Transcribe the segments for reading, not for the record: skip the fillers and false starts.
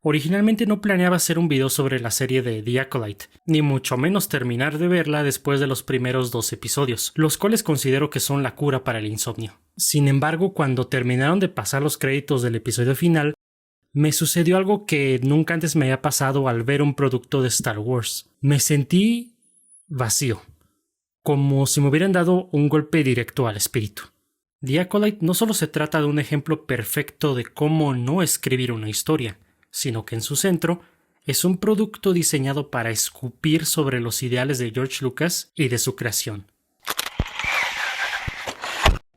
Originalmente no planeaba hacer un video sobre la serie de The Acolyte, ni mucho menos terminar de verla después de los primeros 2 episodios, los cuales considero que son la cura para el insomnio. Sin embargo, cuando terminaron de pasar los créditos del episodio final, me sucedió algo que nunca antes me había pasado al ver un producto de Star Wars. Me sentí vacío, como si me hubieran dado un golpe directo al espíritu. The Acolyte no solo se trata de un ejemplo perfecto de cómo no escribir una historia, sino que en su centro es un producto diseñado para escupir sobre los ideales de George Lucas y de su creación.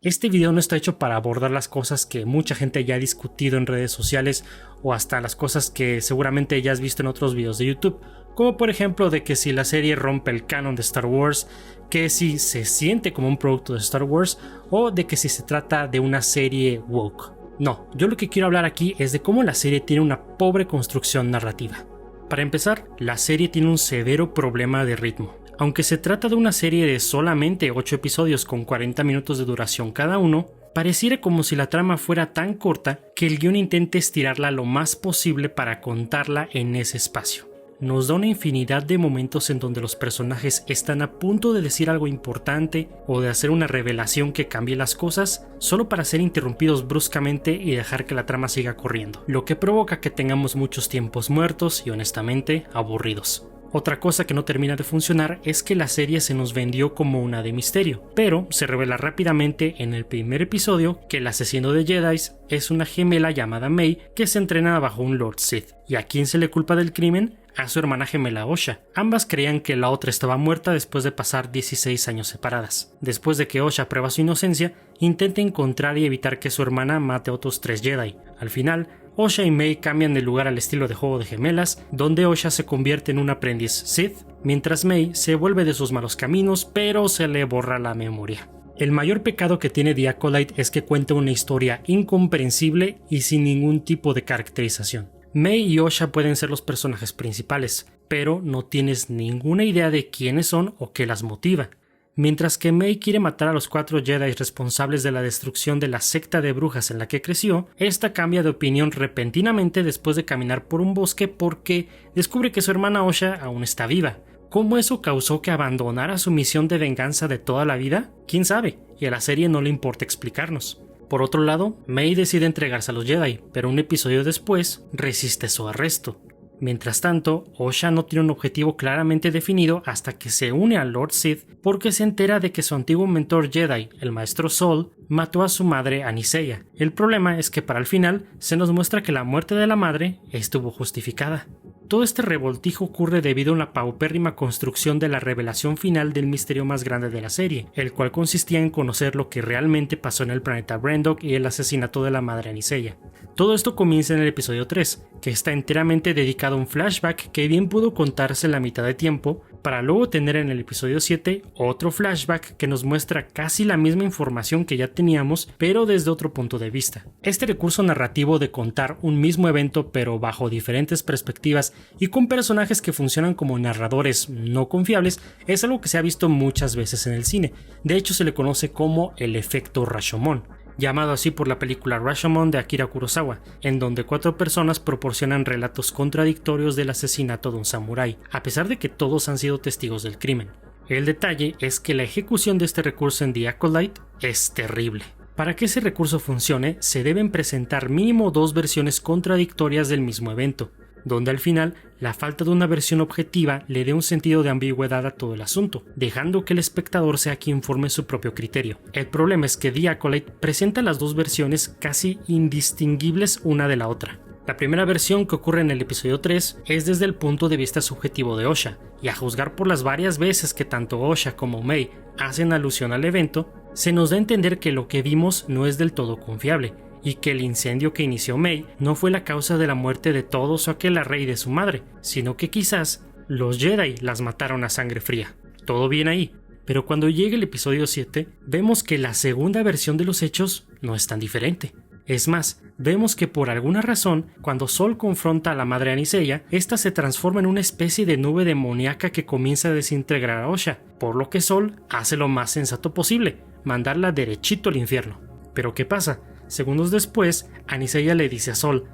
Este video no está hecho para abordar las cosas que mucha gente ya ha discutido en redes sociales o hasta las cosas que seguramente ya has visto en otros videos de YouTube, como por ejemplo de que si la serie rompe el canon de Star Wars, que si se siente como un producto de Star Wars o de que si se trata de una serie woke. No, yo lo que quiero hablar aquí es de cómo la serie tiene una pobre construcción narrativa. Para empezar, la serie tiene un severo problema de ritmo. Aunque se trata de una serie de solamente 8 episodios con 40 minutos de duración cada uno, pareciera como si la trama fuera tan corta que el guión intente estirarla lo más posible para contarla en ese espacio. Nos da una infinidad de momentos en donde los personajes están a punto de decir algo importante o de hacer una revelación que cambie las cosas, solo para ser interrumpidos bruscamente y dejar que la trama siga corriendo, lo que provoca que tengamos muchos tiempos muertos y honestamente aburridos. Otra cosa que no termina de funcionar es que la serie se nos vendió como una de misterio, pero se revela rápidamente en el primer episodio que el asesino de Jedi es una gemela llamada May que se entrena bajo un Lord Sith. ¿Y a quién se le culpa del crimen? A su hermana gemela Osha. Ambas creían que la otra estaba muerta después de pasar 16 años separadas. Después de que Osha prueba su inocencia, intenta encontrar y evitar que su hermana mate a otros 3 Jedi. Al final, Osha y May cambian de lugar al estilo de Juego de Gemelas, donde Osha se convierte en un aprendiz Sith, mientras May se vuelve de sus malos caminos, pero se le borra la memoria. El mayor pecado que tiene The Acolyte es que cuenta una historia incomprensible y sin ningún tipo de caracterización. May y Osha pueden ser los personajes principales, pero no tienes ninguna idea de quiénes son o qué las motiva. Mientras que May quiere matar a los 4 Jedi responsables de la destrucción de la secta de brujas en la que creció, esta cambia de opinión repentinamente después de caminar por un bosque porque descubre que su hermana Osha aún está viva. ¿Cómo eso causó que abandonara su misión de venganza de toda la vida? ¿Quién sabe? Y a la serie no le importa explicarnos. Por otro lado, May decide entregarse a los Jedi, pero un episodio después resiste su arresto. Mientras tanto, Osha no tiene un objetivo claramente definido hasta que se une al Lord Sith porque se entera de que su antiguo mentor Jedi, el maestro Sol, mató a su madre Aniseya. El problema es que para el final se nos muestra que la muerte de la madre estuvo justificada. Todo este revoltijo ocurre debido a una paupérrima construcción de la revelación final del misterio más grande de la serie, el cual consistía en conocer lo que realmente pasó en el planeta Brendok y el asesinato de la madre Aniseya. Todo esto comienza en el episodio 3, que está enteramente dedicado a un flashback que bien pudo contarse en la mitad de tiempo, para luego tener en el episodio 7 otro flashback que nos muestra casi la misma información que ya teníamos, pero desde otro punto de vista. Este recurso narrativo de contar un mismo evento pero bajo diferentes perspectivas y con personajes que funcionan como narradores no confiables es algo que se ha visto muchas veces en el cine. De hecho, se le conoce como el efecto Rashomon, llamado así por la película Rashomon de Akira Kurosawa, en donde 4 personas proporcionan relatos contradictorios del asesinato de un samurái, a pesar de que todos han sido testigos del crimen. El detalle es que la ejecución de este recurso en The Acolyte es terrible. Para que ese recurso funcione, se deben presentar mínimo 2 versiones contradictorias del mismo evento, donde al final la falta de una versión objetiva le dé un sentido de ambigüedad a todo el asunto, dejando que el espectador sea quien forme su propio criterio. El problema es que The Acolyte presenta las 2 versiones casi indistinguibles una de la otra. La primera versión, que ocurre en el episodio 3, es desde el punto de vista subjetivo de Osha, y a juzgar por las varias veces que tanto Osha como May hacen alusión al evento, se nos da a entender que lo que vimos no es del todo confiable, y que el incendio que inició May no fue la causa de la muerte de todos o aquelarre y de su madre, sino que quizás los Jedi las mataron a sangre fría. Todo bien ahí, pero cuando llega el episodio 7, vemos que la segunda versión de los hechos no es tan diferente. Es más, vemos que por alguna razón, cuando Sol confronta a la madre Aniseya, esta se transforma en una especie de nube demoníaca que comienza a desintegrar a Osha, por lo que Sol hace lo más sensato posible, mandarla derechito al infierno. Pero ¿qué pasa? Segundos después, Aniseya le dice a Sol: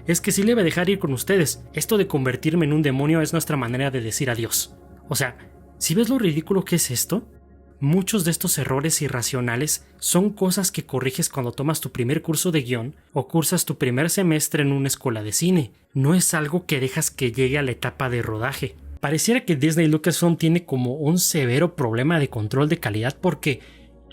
es que sí le voy a dejar ir con ustedes. Esto de convertirme en un demonio es nuestra manera de decir adiós. O sea, ¿si ves lo ridículo que es esto? Muchos de estos errores irracionales son cosas que corriges cuando tomas tu primer curso de guión o cursas tu primer semestre en una escuela de cine. No es algo que dejas que llegue a la etapa de rodaje. Pareciera que Disney Lucasfilm tiene como un severo problema de control de calidad porque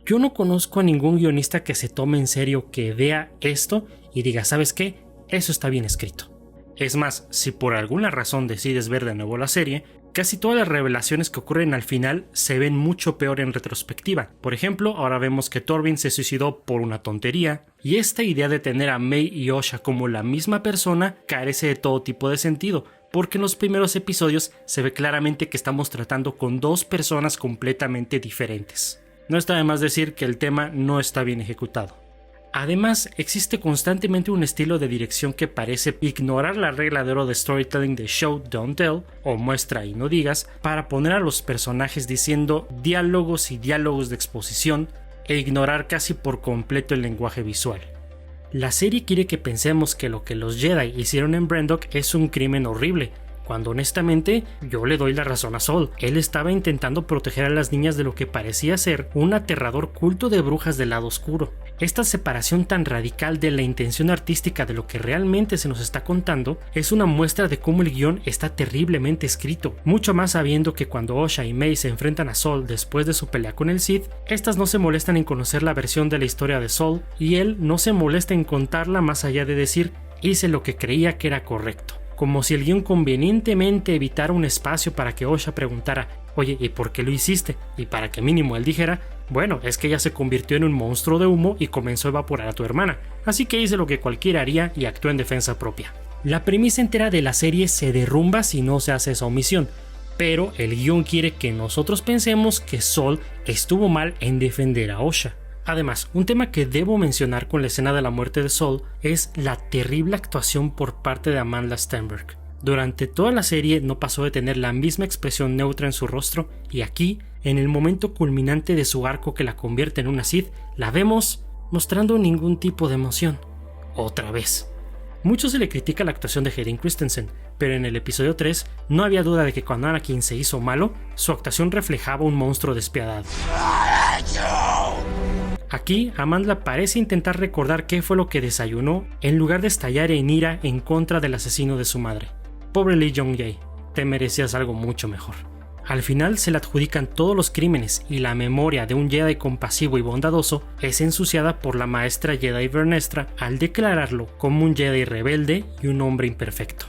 yo no conozco a ningún guionista que se tome en serio que vea esto y diga, ¿sabes qué? Eso está bien escrito. Es más, si por alguna razón decides ver de nuevo la serie, casi todas las revelaciones que ocurren al final se ven mucho peor en retrospectiva. Por ejemplo, ahora vemos que Torvin se suicidó por una tontería, y esta idea de tener a May y Osha como la misma persona carece de todo tipo de sentido, porque en los primeros episodios se ve claramente que estamos tratando con dos personas completamente diferentes. No está de más decir que el tema no está bien ejecutado. Además, existe constantemente un estilo de dirección que parece ignorar la regla de oro de storytelling de show, don't tell, o muestra y no digas, para poner a los personajes diciendo diálogos y diálogos de exposición e ignorar casi por completo el lenguaje visual. La serie quiere que pensemos que lo que los Jedi hicieron en Brandok es un crimen horrible, cuando honestamente yo le doy la razón a Sol. Él estaba intentando proteger a las niñas de lo que parecía ser un aterrador culto de brujas del lado oscuro. Esta separación tan radical de la intención artística de lo que realmente se nos está contando es una muestra de cómo el guión está terriblemente escrito, mucho más sabiendo que cuando Osha y May se enfrentan a Sol después de su pelea con el Sith, estas no se molestan en conocer la versión de la historia de Sol y él no se molesta en contarla más allá de decir hice lo que creía que era correcto. Como si el guión convenientemente evitara un espacio para que Osha preguntara oye, ¿y por qué lo hiciste? Y para que mínimo él dijera bueno, es que ella se convirtió en un monstruo de humo y comenzó a evaporar a tu hermana, así que hice lo que cualquiera haría y actuó en defensa propia. La premisa entera de la serie se derrumba si no se hace esa omisión, pero el guión quiere que nosotros pensemos que Sol estuvo mal en defender a Osha. Además, un tema que debo mencionar con la escena de la muerte de Sol es la terrible actuación por parte de Amandla Stenberg. Durante toda la serie no pasó de tener la misma expresión neutra en su rostro y aquí, en el momento culminante de su arco que la convierte en una Sith, la vemos mostrando ningún tipo de emoción. Otra vez. Mucho se le critica la actuación de Hayden Christensen, pero en el episodio 3 no había duda de que cuando Anakin se hizo malo, su actuación reflejaba un monstruo despiadado. Aquí, Amandla parece intentar recordar qué fue lo que desayunó en lugar de estallar en ira en contra del asesino de su madre. Pobre Lee Jong-jae, te merecías algo mucho mejor. Al final se le adjudican todos los crímenes y la memoria de un Jedi compasivo y bondadoso es ensuciada por la maestra Jedi Vernestra al declararlo como un Jedi rebelde y un hombre imperfecto.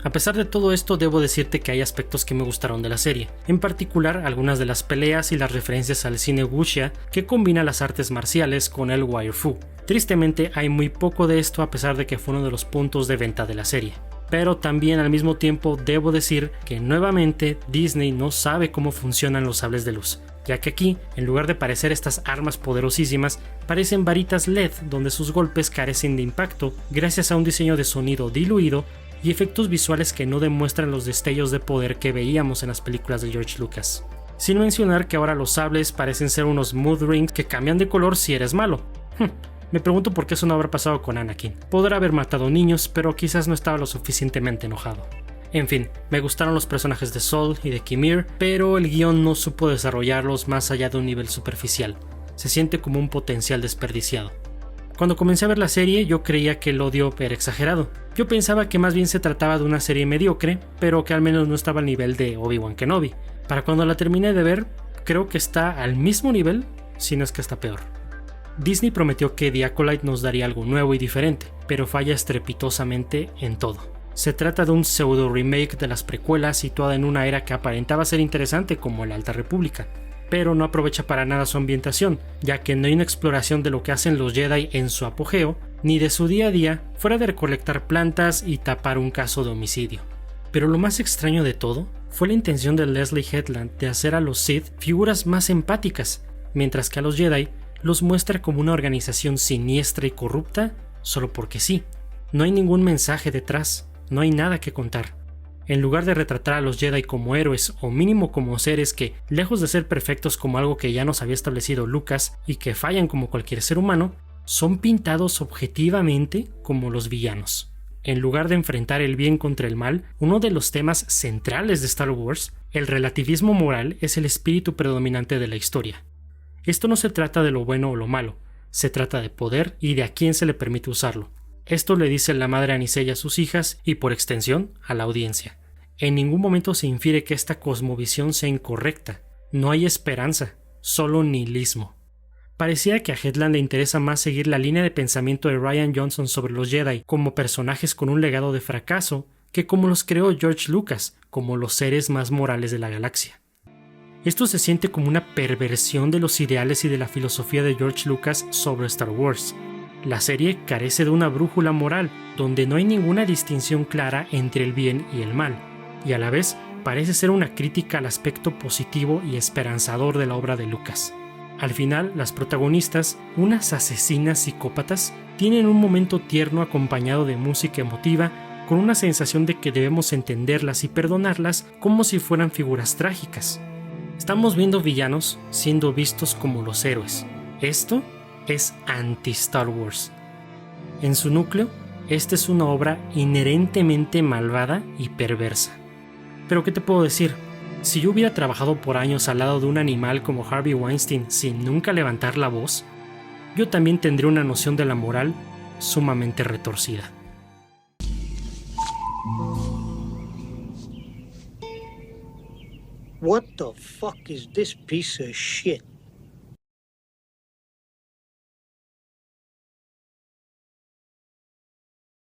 A pesar de todo esto, debo decirte que hay aspectos que me gustaron de la serie, en particular algunas de las peleas y las referencias al cine wuxia que combina las artes marciales con el wire fu. Tristemente hay muy poco de esto a pesar de que fue uno de los puntos de venta de la serie. Pero también al mismo tiempo debo decir que nuevamente Disney no sabe cómo funcionan los sables de luz, ya que aquí, en lugar de parecer estas armas poderosísimas, parecen varitas LED donde sus golpes carecen de impacto gracias a un diseño de sonido diluido y efectos visuales que no demuestran los destellos de poder que veíamos en las películas de George Lucas. Sin mencionar que ahora los sables parecen ser unos mood rings que cambian de color si eres malo. Me pregunto por qué eso no habrá pasado con Anakin. Podrá haber matado niños, pero quizás no estaba lo suficientemente enojado. En fin, me gustaron los personajes de Sol y de Kimir, pero el guión no supo desarrollarlos más allá de un nivel superficial. Se siente como un potencial desperdiciado. Cuando comencé a ver la serie, yo creía que el odio era exagerado. Yo pensaba que más bien se trataba de una serie mediocre, pero que al menos no estaba al nivel de Obi-Wan Kenobi. Para cuando la terminé de ver, creo que está al mismo nivel, si no es que está peor. Disney prometió que The Acolyte nos daría algo nuevo y diferente, pero falla estrepitosamente en todo. Se trata de un pseudo remake de las precuelas situada en una era que aparentaba ser interesante como la Alta República, pero no aprovecha para nada su ambientación, ya que no hay una exploración de lo que hacen los Jedi en su apogeo, ni de su día a día, fuera de recolectar plantas y tapar un caso de homicidio. Pero lo más extraño de todo fue la intención de Leslie Headland de hacer a los Sith figuras más empáticas, mientras que a los Jedi los muestra como una organización siniestra y corrupta solo porque sí. No hay ningún mensaje detrás, no hay nada que contar. En lugar de retratar a los Jedi como héroes o mínimo como seres que, lejos de ser perfectos como algo que ya nos había establecido Lucas y que fallan como cualquier ser humano, son pintados objetivamente como los villanos. En lugar de enfrentar el bien contra el mal, uno de los temas centrales de Star Wars, el relativismo moral, es el espíritu predominante de la historia. Esto no se trata de lo bueno o lo malo, se trata de poder y de a quién se le permite usarlo. Esto le dice la madre Anicella a sus hijas y, por extensión, a la audiencia. En ningún momento se infiere que esta cosmovisión sea incorrecta. No hay esperanza, solo nihilismo. Parecía que a Headland le interesa más seguir la línea de pensamiento de Rian Johnson sobre los Jedi como personajes con un legado de fracaso que como los creó George Lucas, como los seres más morales de la galaxia. Esto se siente como una perversión de los ideales y de la filosofía de George Lucas sobre Star Wars. La serie carece de una brújula moral, donde no hay ninguna distinción clara entre el bien y el mal, y a la vez parece ser una crítica al aspecto positivo y esperanzador de la obra de Lucas. Al final, las protagonistas, unas asesinas psicópatas, tienen un momento tierno acompañado de música emotiva, con una sensación de que debemos entenderlas y perdonarlas como si fueran figuras trágicas. Estamos viendo villanos siendo vistos como los héroes. Esto es anti-Star Wars. En su núcleo, esta es una obra inherentemente malvada y perversa. Pero ¿qué te puedo decir? Si yo hubiera trabajado por años al lado de un animal como Harvey Weinstein sin nunca levantar la voz, yo también tendría una noción de la moral sumamente retorcida. What the fuck is this piece of shit?